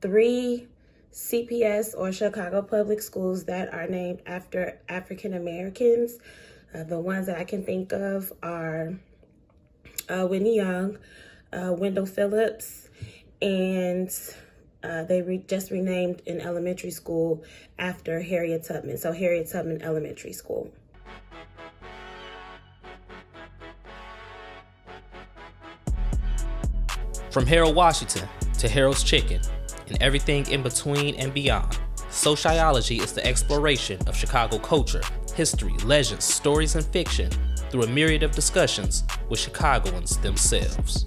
3 CPS or Chicago public schools that are named after African Americans. The ones that I can think of are Whitney Young, Wendell Phillips, and they just renamed an elementary school after Harriet Tubman. So Harriet Tubman Elementary School. From Harold Washington to Harold's Chicken and everything in between and beyond, SoCHiology is the exploration of Chicago culture, history, legends, stories, and fiction through a myriad of discussions with Chicagoans themselves.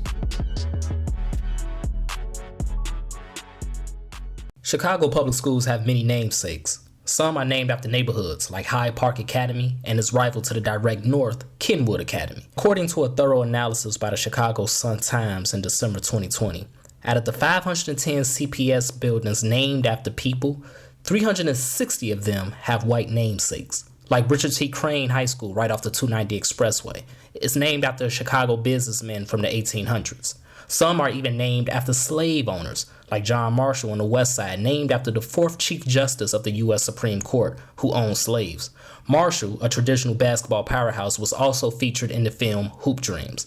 Chicago public schools have many namesakes. Some are named after neighborhoods like Hyde Park Academy and its rival to the direct north, Kenwood Academy. According to a thorough analysis by the Chicago Sun-Times in December 2020, out of the 510 CPS buildings named after people, 360 of them have white namesakes. Like Richard T. Crane High School right off the 290 Expressway. It's named after Chicago businessmen from the 1800s. Some are even named after slave owners, like John Marshall on the West Side, named after the 4th Chief Justice of the U.S. Supreme Court, who owned slaves. Marshall, a traditional basketball powerhouse, was also featured in the film Hoop Dreams.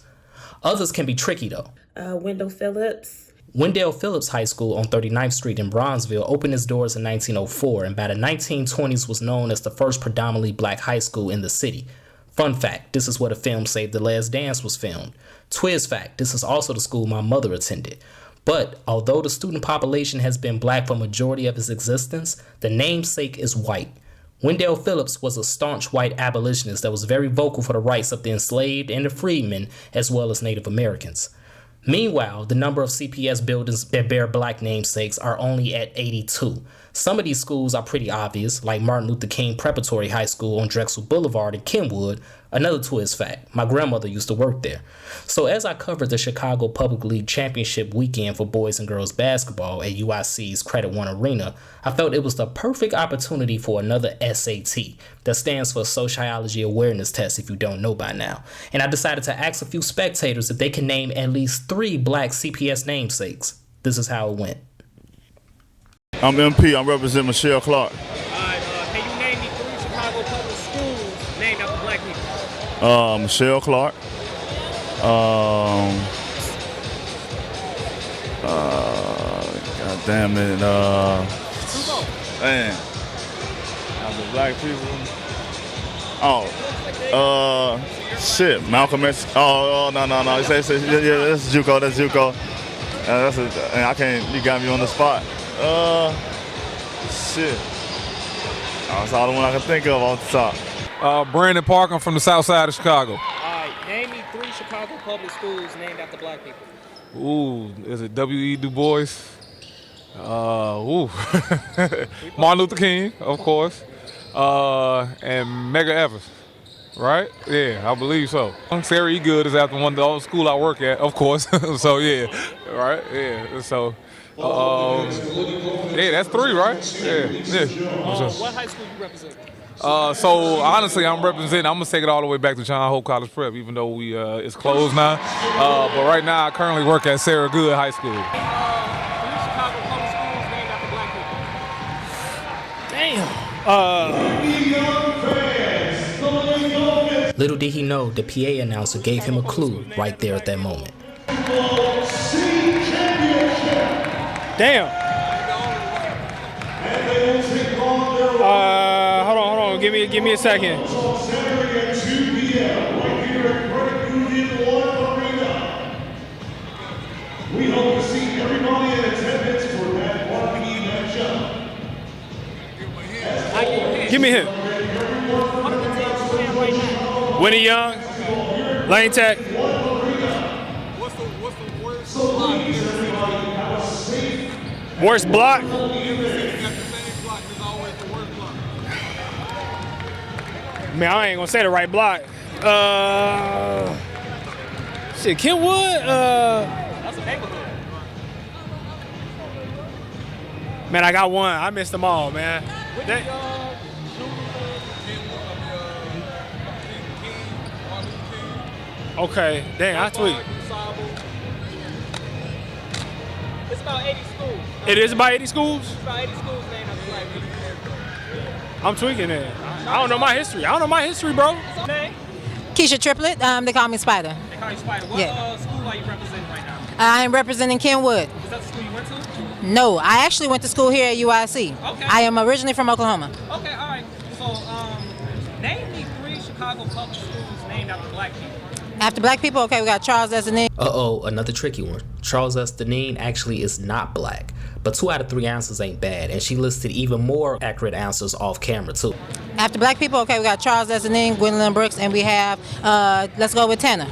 Others can be tricky, though. Wendell Phillips. Wendell Phillips High School on 39th Street in Bronzeville opened its doors in 1904 and by the 1920s was known as the first predominantly black high school in the city. Fun fact, this is where the film Save the Last Dance was filmed. Twiz fact, this is also the school my mother attended. But although the student population has been black for a majority of its existence, the namesake is white. Wendell Phillips was a staunch white abolitionist that was very vocal for the rights of the enslaved and the freedmen, as well as Native Americans. Meanwhile, the number of CPS buildings that bear black namesakes are only at 82. Some of these schools are pretty obvious, like Martin Luther King Preparatory High School on Drexel Boulevard in Kenwood. Another twist fact, my grandmother used to work there. So as I covered the Chicago Public League Championship weekend for boys and girls basketball at UIC's Credit One Arena, I felt it was the perfect opportunity for another S.A.T. that stands for SoCHiology Awareness Test if you don't know by now. And I decided to ask a few spectators if they can name at least 3 black CPS namesakes. This is how it went. I'm MP. I'm representing Michelle Clark. Can you name me 3 Chicago public schools named after black people? Michelle Clark. God damn it. Man. After black people. Shit. Malcolm X. No. Yeah, that's JUCO. That's JUCO. I can't. You got me on the spot. Shit. That's all the one I can think of off the top. Brandon Park. I'm from the south side of Chicago. All right, name me 3 Chicago public schools named after black people. Ooh, is it W.E. Du Bois? Martin Luther King, of course. And Medgar Evers, right? Yeah, I believe so. Sarah E. Goode is after one of the old school I work at, of course. So yeah, right? Yeah, so. Yeah, that's 3, right? Yeah. What high school you represent? So honestly, I'm gonna take it all the way back to John Hope College Prep, even though it's closed now. But right now, I currently work at Sarah Goode High School. 3 Chicago public schools named after black people. Little did he know the PA announcer gave him a clue right there at that moment. Damn. Hold on. Give me a second. We hope to see everybody in attendance for that marquee matchup. Give me him. Winnie Young, Lane Tech. What's the worst block? Worst block? Man, I ain't gonna say the right block. Shit, Kenwood. That's a neighborhood. Man, I got one. I missed them all, man. Okay, dang, I tweet. about 80 schools. It is about 80 schools? It's about 80 schools named after black people. I'm tweaking it. I don't know my history. Bro. Name? Keisha Triplet. They call me Spider. They call you Spider. What school are you representing right now? I'm representing Kenwood. Is that the school you went to? No, I actually went to school here at UIC. Okay. I am originally from Oklahoma. Okay, all right. So, name me 3 Chicago public schools named after black people. After black people, okay, we got Charles Destinee. Another tricky one. Charles Destinee actually is not black, but 2 out of 3 answers ain't bad, and she listed even more accurate answers off camera too. After black people, okay, we got Charles Destinee, Gwendolyn Brooks, and we have, let's go with Tanner.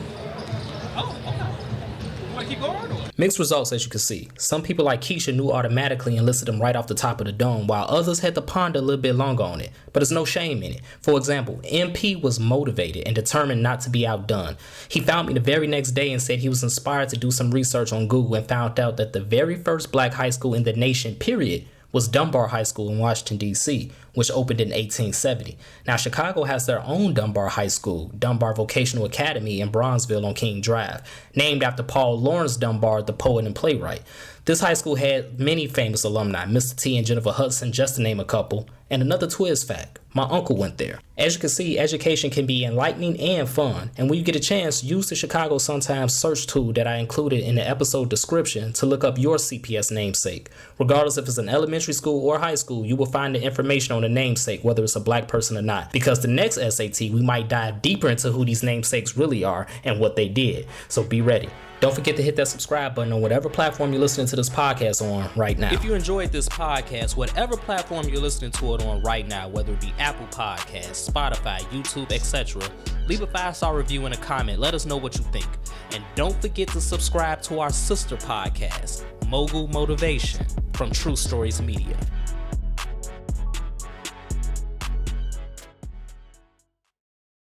Oh, okay. You want to keep going? Mixed results, as you can see. Some people like Keisha knew automatically and listed them right off the top of the dome, while others had to ponder a little bit longer on it. But there's no shame in it. For example, MP was motivated and determined not to be outdone. He found me the very next day and said he was inspired to do some research on Google and found out that the very first black high school in the nation, period, was Dunbar High School in Washington, D.C., which opened in 1870. Now, Chicago has their own Dunbar High School, Dunbar Vocational Academy in Bronzeville on King Drive, named after Paul Laurence Dunbar, the poet and playwright. This high school had many famous alumni, Mr. T and Jennifer Hudson, just to name a couple. And another twist fact, my uncle went there. As you can see, education can be enlightening and fun. And when you get a chance, use the Chicago Sun-Times search tool that I included in the episode description to look up your CPS namesake. Regardless if it's an elementary school or high school, you will find the information on the namesake, whether it's a black person or not. Because the next S.A.T, we might dive deeper into who these namesakes really are and what they did. So be ready. Don't forget to hit that subscribe button on whatever platform you're listening to this podcast on right now. If you enjoyed this podcast, whatever platform you're listening to it on right now, whether it be Apple Podcasts, Spotify, YouTube, etc., leave a 5-star review and a comment. Let us know what you think. And don't forget to subscribe to our sister podcast, Mogul Motivation, from True Stories Media.